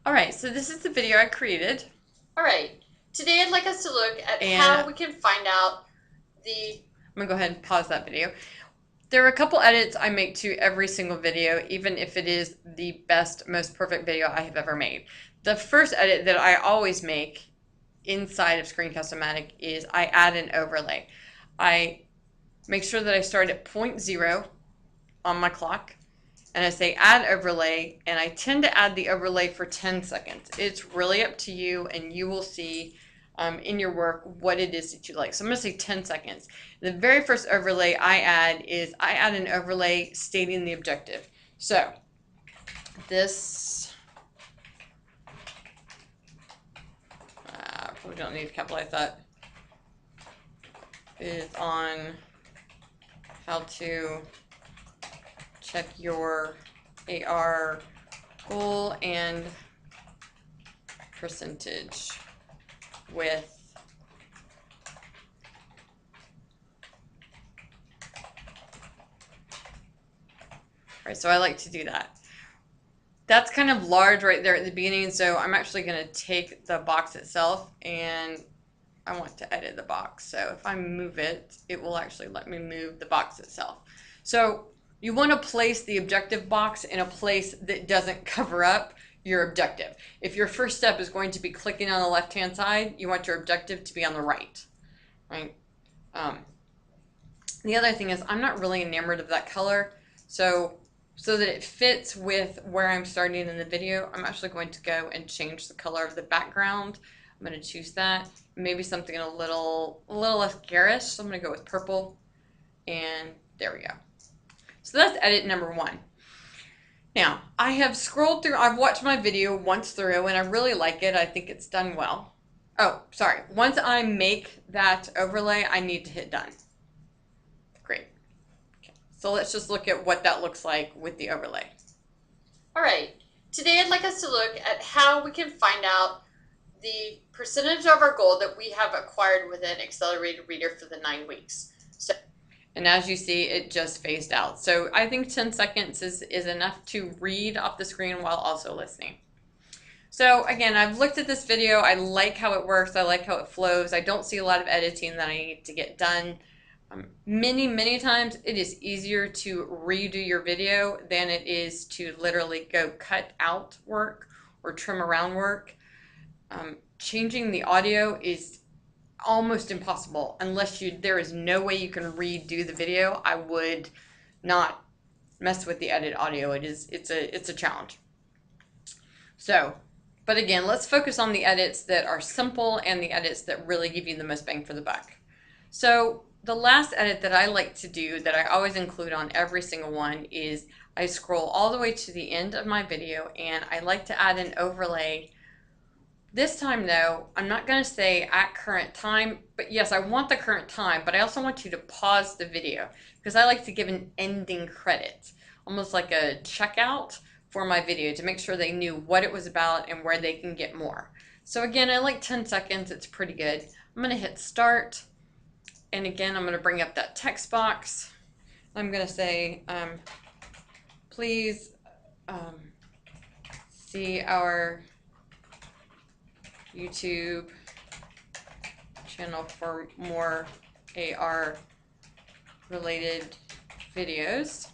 Alright, so this is the video I created. Alright, today I'd like us to look at how we can find out the... I'm going to go ahead and pause that video. There are a couple edits I make to every single video, even if it is the best, most perfect video I have ever made. The first edit that I always make inside of Screencast-O-Matic is I add an overlay. I make sure that I start at 0.0 on my clock, and I say add overlay, and I tend to add the overlay for 10 seconds. It's really up to you, and you will see in your work what it is that you like. So I'm going to say 10 seconds. The very first overlay I add is I add an overlay stating the objective. So this, probably don't need to capitalize that, is on how to check your AR goal and percentage with right, so I like to do that. That's kind of large right there at the beginning, so I'm actually going to take the box itself and I want to edit the box. So if I move it, it will actually let me move the box itself. So you want to place the objective box in a place that doesn't cover up your objective. If your first step is going to be clicking on the left-hand side, you want your objective to be on the right, right? The other thing is I'm not really enamored of that color, so that it fits with where I'm starting in the video, I'm actually going to go and change the color of the background. I'm going to choose that, maybe something a little less garish, so I'm going to go with purple, and there we go. So that's edit number 1. Now, I have scrolled through, I've watched my video once through, and I really like it. I think it's done well. Oh, sorry. Once I make that overlay, I need to hit done. Great. Okay. So let's just look at what that looks like with the overlay. Alright, today I'd like us to look at how we can find out the percentage of our goal that we have acquired with an accelerated reader for the 9 weeks. And as you see, it just phased out. So I think 10 seconds is enough to read off the screen while also listening. So again, I've looked at this video. I like how it works. I like how it flows. I don't see a lot of editing that I need to get done. Many times it is easier to redo your video than it is to literally go cut out work or trim around work. Changing the audio is almost impossible unless there is no way you can redo the video. I would not mess with the edit audio. It's a challenge. So, but again, let's focus on the edits that are simple and the edits that really give you the most bang for the buck. So the last edit that I like to do, that I always include on every single one, is I scroll all the way to the end of my video and I like to add an overlay. This time though, I'm not going to say at current time, but yes, I want the current time, but I also want you to pause the video because I like to give an ending credit, almost like a checkout for my video to make sure they knew what it was about and where they can get more. So again, I like 10 seconds. It's pretty good. I'm going to hit start. And again, I'm going to bring up that text box. I'm going to say, please see our YouTube channel for more AR related videos.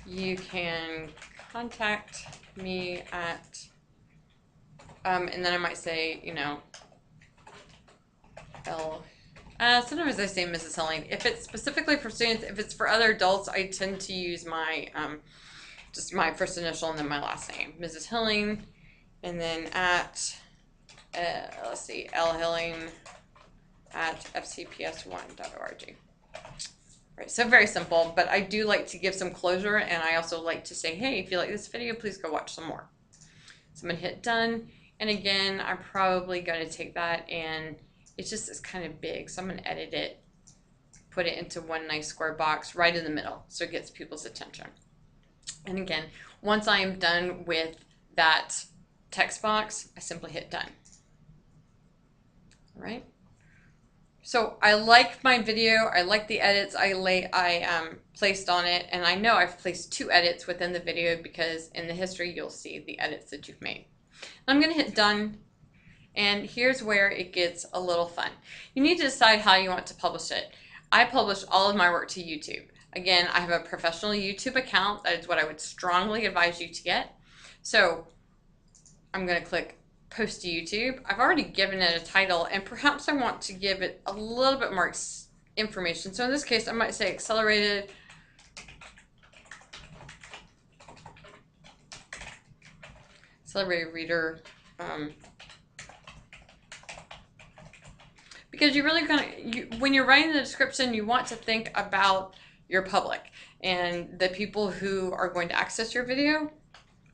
You can contact me at, and then I might say, you know, sometimes I say Mrs. Helling. If it's specifically for students, if it's for other adults, I tend to use my, just my first initial and then my last name, Mrs. Helling. And then at, let's see, lhilling at fcps1.org. Right, so very simple, but I do like to give some closure, and I also like to say, hey, if you like this video, please go watch some more. So I'm going to hit done, and again, I'm probably going to take that, and it's kind of big, so I'm going to edit it, put it into one nice square box right in the middle, so it gets people's attention. And again, once I am done with that text box, I simply hit done. All right. So I like my video. I like the edits I placed on it, and I know I've placed 2 edits within the video because in the history you'll see the edits that you've made. I'm going to hit done, and here's where it gets a little fun. You need to decide how you want to publish it. I publish all of my work to YouTube. Again, I have a professional YouTube account. That is what I would strongly advise you to get. So I'm going to click post to YouTube. I've already given it a title, and perhaps I want to give it a little bit more information. So in this case, I might say accelerated reader, because you really when you're writing the description, you want to think about your public and the people who are going to access your video.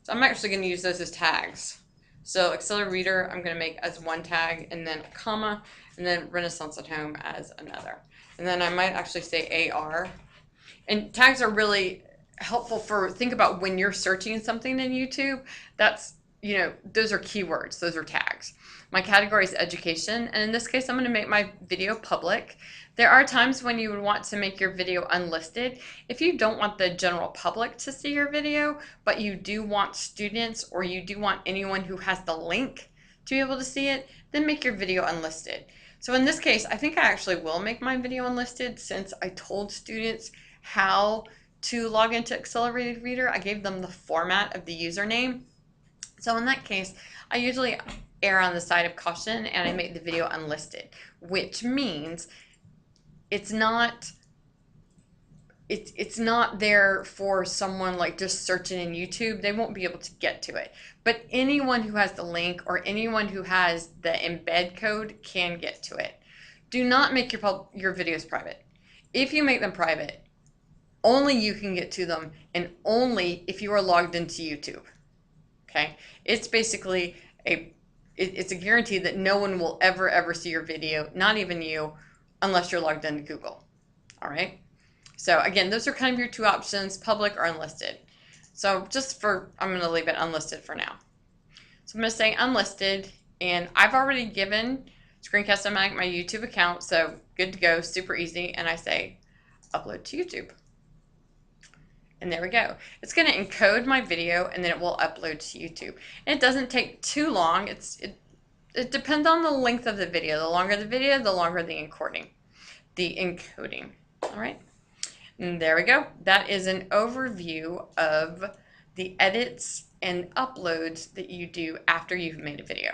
So I'm actually going to use those as tags. So accelerated reader, I'm going to make as 1 tag, and then a comma, and then Renaissance at Home as another. And then I might actually say AR. And tags are really helpful think about when you're searching something in YouTube. That's, those are keywords, those are tags. My category is education, and in this case, I'm going to make my video public. There are times when you would want to make your video unlisted. If you don't want the general public to see your video, but you do want students, or you do want anyone who has the link to be able to see it, then make your video unlisted. So in this case, I think I actually will make my video unlisted, since I told students how to log into Accelerated Reader. I gave them the format of the username. So in that case, I usually err on the side of caution, and I make the video unlisted, which means it's not there for someone like just searching in YouTube. They won't be able to get to it. But anyone who has the link, or anyone who has the embed code, can get to it. Do not make your videos private. If you make them private, only you can get to them, and only if you are logged into YouTube. Okay? It's basically it's a guarantee that no one will ever see your video, not even you, unless you're logged into Google. All right? So again, those are kind of your 2 options, public or unlisted. So I'm going to leave it unlisted for now. So I'm going to say unlisted, and I've already given Screencast-O-Matic my YouTube account, so good to go, super easy, and I say upload to YouTube. And there we go. It's going to encode my video, and then it will upload to YouTube. And it doesn't take too long. It depends on the length of the video. The longer the video, the longer the encoding. All right. And there we go. That is an overview of the edits and uploads that you do after you've made a video.